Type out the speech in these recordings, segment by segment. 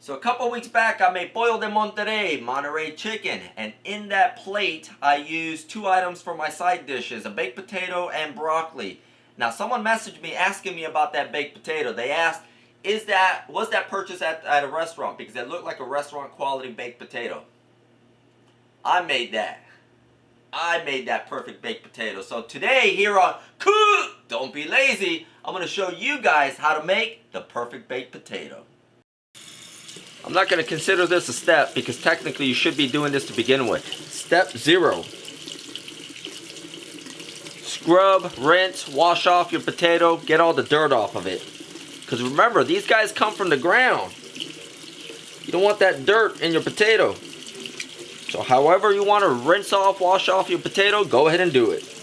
So a couple weeks back I made pollo de Monterrey chicken, and in that plate I used two items for my side dishes, a baked potato and broccoli. Now someone messaged me asking me about that baked potato. They asked, was that purchased at a restaurant? Because it looked like a restaurant quality baked potato. I made that. I made that perfect baked potato. So today here on Cook, Don't Be Lazy, I'm going to show you guys how to make the perfect baked potato. I'm not going to consider this a step because technically you should be doing this to begin with. Step 0. Scrub, rinse, wash off your potato, get all the dirt off of it. Because remember, these guys come from the ground. You don't want that dirt in your potato. So however you want to rinse off, wash off your potato, go ahead and do it.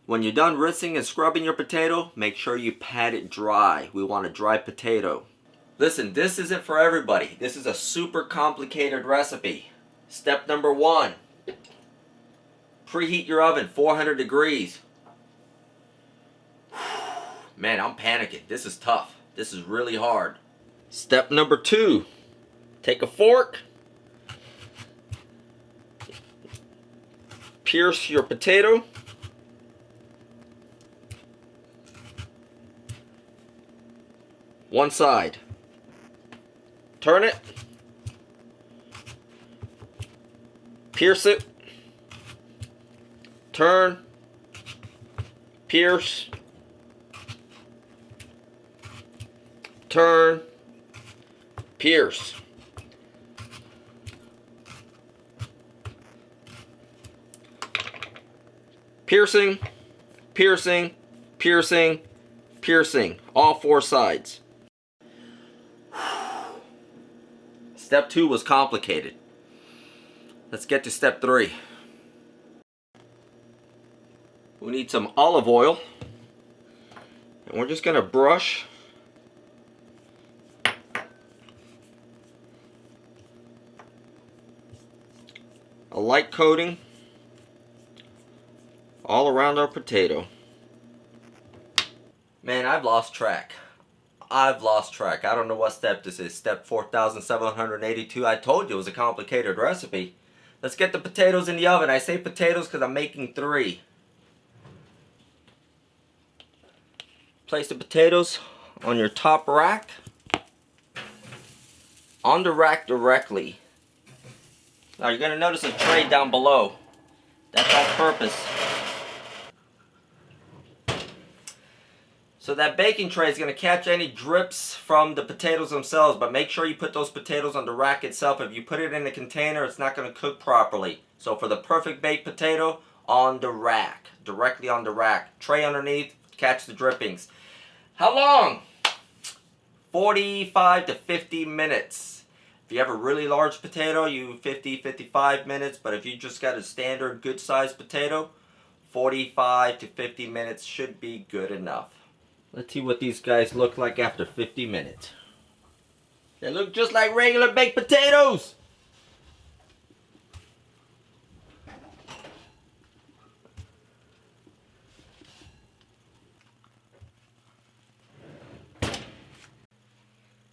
When you're done rinsing and scrubbing your potato, make sure you pat it dry. We want a dry potato. Listen, this isn't for everybody. This is a super complicated recipe. Step number 1. Preheat your oven 400 degrees. Man, I'm panicking. This is tough. This is really hard. Step number 2. Take a fork. Pierce your potato. One side. Turn it. Pierce it. Turn. Pierce. Turn. Pierce. Piercing, piercing, piercing, piercing. All 4 sides. Step 2 was complicated. Let's get to step 3. We need some olive oil. And we're just going to brush a light coating all around our potato. Man, I've lost track. I don't know what step this is. Step 4782. I told you it was a complicated recipe. Let's get the potatoes in the oven. I say potatoes because I'm making 3. Place the potatoes on your top rack. On the rack directly. Now you're going to notice a tray down below. That's on purpose. So that baking tray is going to catch any drips from the potatoes themselves, but make sure you put those potatoes on the rack itself. If you put it in a container, it's not going to cook properly. So for the perfect baked potato, on the rack, directly on the rack. Tray underneath, catch the drippings. How long? 45 to 50 minutes. If you have a really large potato, you 55 minutes, but if you just got a standard good sized potato, 45 to 50 minutes should be good enough. Let's see what these guys look like after 50 minutes. They look just like regular baked potatoes.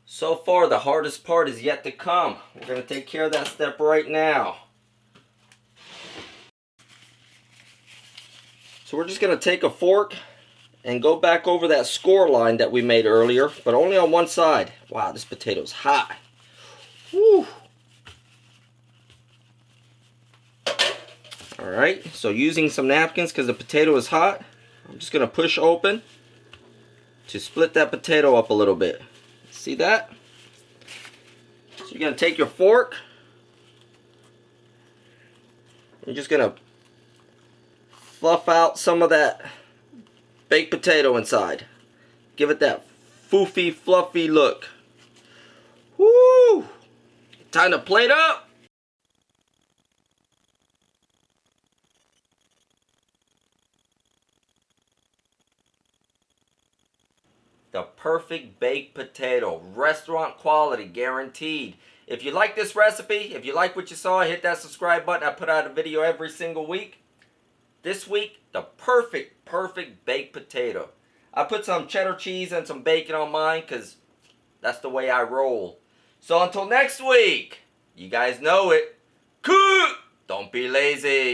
So far, the hardest part is yet to come. We're going to take care of that step right now. So we're just going to take a fork and go back over that score line that we made earlier, but only on one side. Wow, this potato's hot. Woo. Alright, so using some napkins because the potato is hot, I'm just going to push open to split that potato up a little bit. See that? So you're going to take your fork. You're just going to fluff out some of that baked potato inside. Give it that foofy, fluffy look. Woo! Time to plate up. The perfect baked potato, restaurant quality, guaranteed. If you like this recipe, if you like what you saw, hit that subscribe button. I put out a video every single week. This week, the perfect baked potato. I put some cheddar cheese and some bacon on mine because That's the way I roll. So until next week, you guys know it. Cook! Don't be lazy.